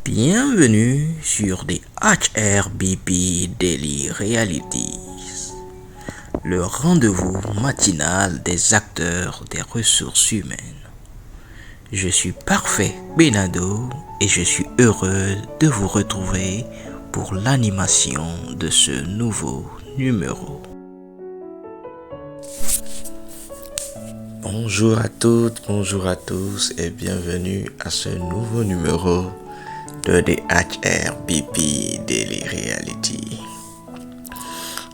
Bienvenue sur des HRBP Daily Realities, le rendez-vous matinal des acteurs des ressources humaines. Je suis Parfait Benado et je suis heureux de vous retrouver pour l'animation de ce nouveau numéro. Bonjour à toutes, bonjour à tous et bienvenue à ce nouveau numéro de HRBP Daily Reality.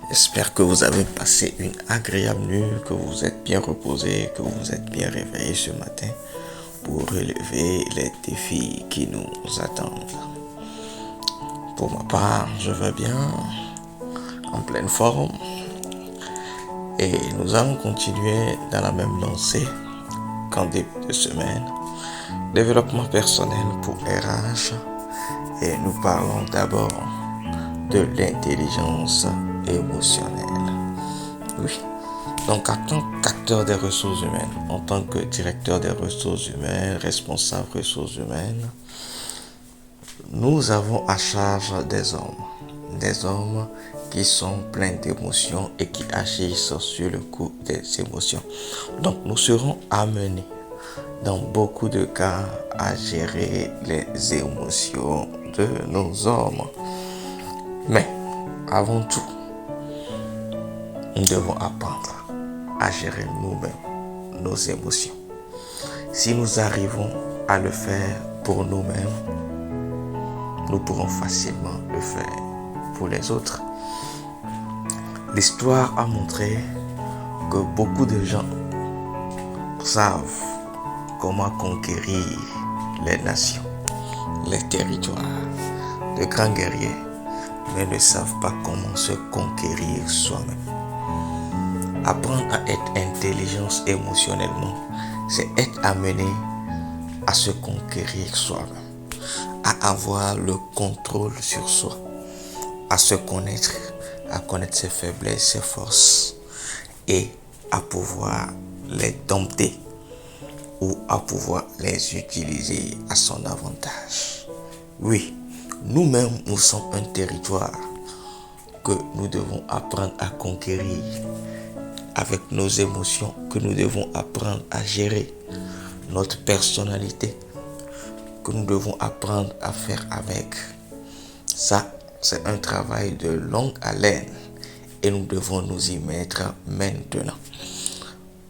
J'espère que vous avez passé une agréable nuit, que vous êtes bien reposé, que vous vous êtes bien réveillé ce matin pour relever les défis qui nous attendent. Pour ma part, je vais bien, en pleine forme, et nous allons continuer dans la même lancée qu'en début de semaine. Développement personnel pour RH. Et nous parlons d'abord de l'intelligence émotionnelle. Oui. Donc, en tant qu'acteur des ressources humaines, en tant que directeur des ressources humaines, responsable ressources humaines, nous avons à charge des hommes qui sont pleins d'émotions et qui agissent sur le coup des émotions. Donc, nous serons amenés dans beaucoup de cas à gérer les émotions de nos hommes. Mais avant tout, nous devons apprendre à gérer nous-mêmes nos émotions. Si nous arrivons à le faire pour nous-mêmes, nous pourrons facilement le faire pour les autres. L'histoire a montré que beaucoup de gens savent comment conquérir les nations, les territoires, de grands guerriers, mais ne savent pas comment se conquérir soi-même. Apprendre à être intelligent émotionnellement, c'est être amené à se conquérir soi-même, à avoir le contrôle sur soi, à se connaître, à connaître ses faiblesses, ses forces, et à pouvoir les dompter ou à pouvoir les utiliser à son avantage. Oui, nous-mêmes, nous sommes un territoire que nous devons apprendre à conquérir avec nos émotions, que nous devons apprendre à gérer notre personnalité, que nous devons apprendre à faire avec. Ça, c'est un travail de longue haleine et nous devons nous y mettre maintenant.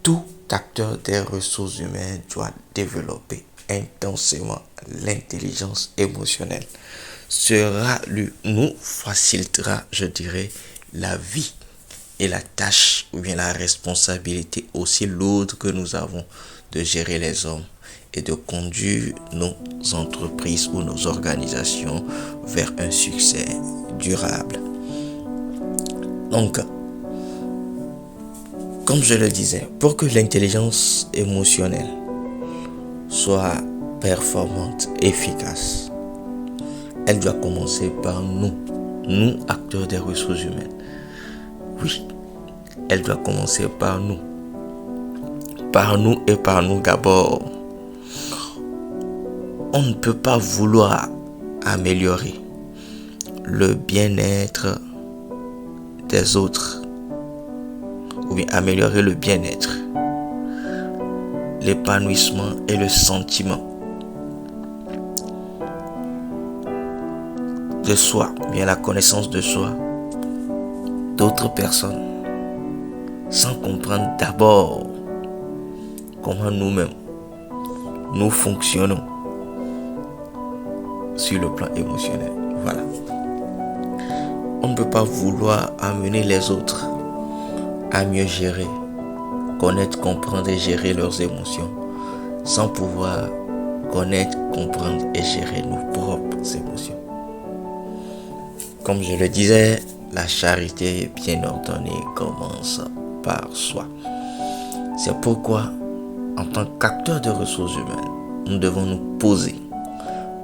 Tout acteur des ressources humaines doit développer intensément l'intelligence émotionnelle. Cela nous facilitera, je dirais, la vie et la tâche ou bien la responsabilité aussi lourde que nous avons de gérer les hommes et de conduire nos entreprises ou nos organisations vers un succès durable. Donc, comme je le disais, pour que l'intelligence émotionnelle soit performante, efficace, elle doit commencer par nous acteurs des ressources humaines. Oui, elle doit commencer par nous et par nous d'abord. On ne peut pas vouloir améliorer le bien-être des autres ou bien améliorer le bien-être, l'épanouissement et le sentiment de soi, bien la connaissance de soi, d'autres personnes, sans comprendre d'abord comment nous-mêmes nous fonctionnons sur le plan émotionnel. Voilà. On ne peut pas vouloir amener les autres à mieux gérer, connaître, comprendre et gérer leurs émotions sans pouvoir connaître, comprendre et gérer nos propres émotions. Comme je le disais, la charité bien ordonnée commence par soi. C'est pourquoi, en tant qu'acteurs de ressources humaines, nous devons nous poser,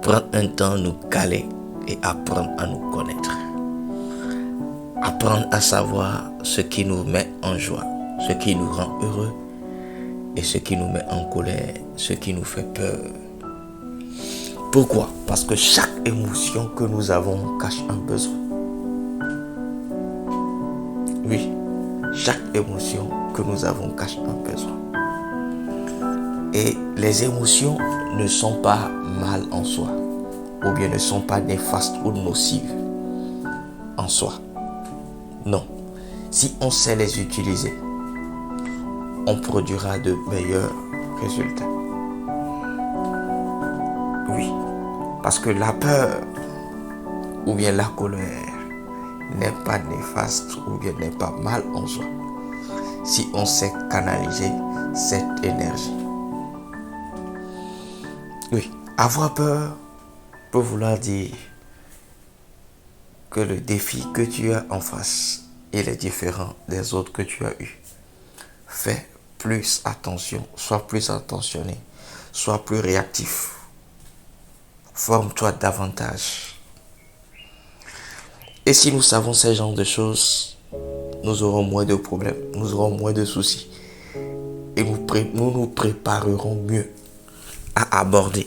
prendre un temps, nous caler et apprendre à nous connaître. Apprendre à savoir ce qui nous met en joie, ce qui nous rend heureux et ce qui nous met en colère, ce qui nous fait peur. Pourquoi? Parce que chaque émotion que nous avons cache un besoin. Oui, chaque émotion que nous avons cache un besoin. Et les émotions ne sont pas mal en soi, ou bien ne sont pas néfastes ou nocives en soi. Non. Si on sait les utiliser, on produira de meilleurs résultats. Oui, parce que la peur ou bien la colère n'est pas néfaste ou bien n'est pas mal en soi, si on sait canaliser cette énergie. Oui, avoir peur peut vouloir dire que le défi que tu as en face, il est différent des autres que tu as eus. Fais plus attention, sois plus attentionné, sois plus réactif. Forme-toi davantage. Et si nous savons ces genres de choses, nous aurons moins de problèmes, nous aurons moins de soucis. Et nous nous préparerons mieux à aborder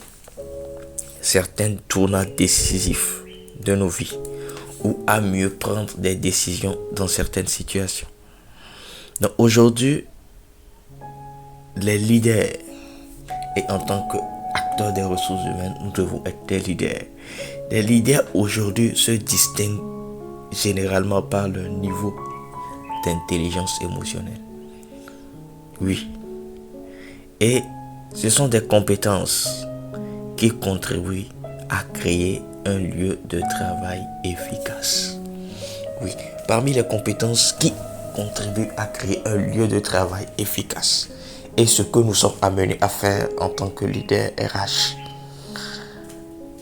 certains tournants décisifs de nos vies ou à mieux prendre des décisions dans certaines situations. Donc aujourd'hui, les leaders, et en tant qu'acteurs des ressources humaines, nous devons être des leaders. Les leaders aujourd'hui se distinguent généralement par leur niveau d'intelligence émotionnelle. Oui. Et ce sont des compétences qui contribuent à créer un lieu de travail efficace. Oui, parmi les compétences qui contribuent à créer un lieu de travail efficace et ce que nous sommes amenés à faire en tant que leader RH,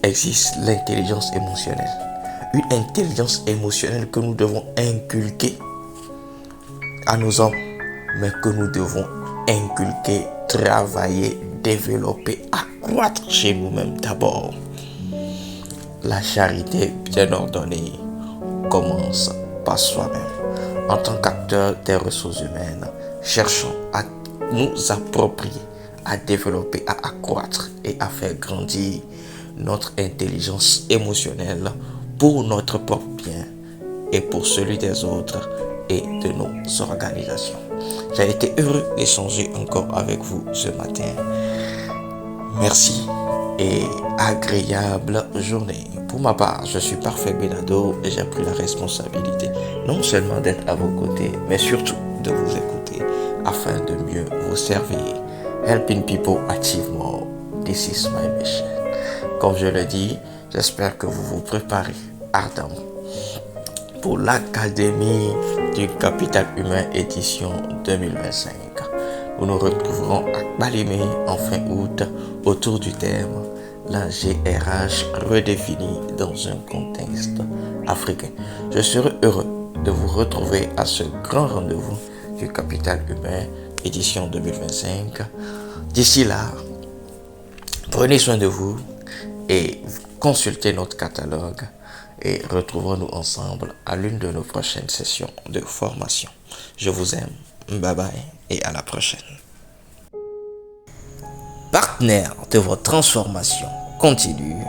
existe l'intelligence émotionnelle. Une intelligence émotionnelle que nous devons inculquer à nos hommes, mais que nous devons inculquer, travailler, développer, accroître chez nous-mêmes d'abord. La charité bien ordonnée commence par soi-même. En tant qu'acteur des ressources humaines, cherchons à nous approprier, à développer, à accroître et à faire grandir notre intelligence émotionnelle pour notre propre bien et pour celui des autres et de nos organisations. J'ai été heureux d'échanger encore avec vous ce matin. Merci et agréable journée. Pour ma part, je suis Parfait Benado et j'ai pris la responsabilité non seulement d'être à vos côtés, mais surtout de vous écouter afin de mieux vous servir. Helping people achieve more. This is my mission. Comme je le dis, j'espère que vous vous préparez ardemment pour l'Académie du Capital Humain édition 2025. Nous nous retrouverons à Balimé en fin août autour du thème la GRH redéfinie dans un contexte africain. Je serai heureux de vous retrouver à ce grand rendez-vous du Capital Humain édition 2025. D'ici là, prenez soin de vous et consultez notre catalogue et retrouvons-nous ensemble à l'une de nos prochaines sessions de formation. Je vous aime. Bye bye et à la prochaine. Partenaire de votre transformation continue,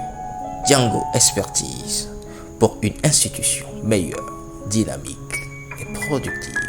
Django Expertise pour une institution meilleure, dynamique et productive.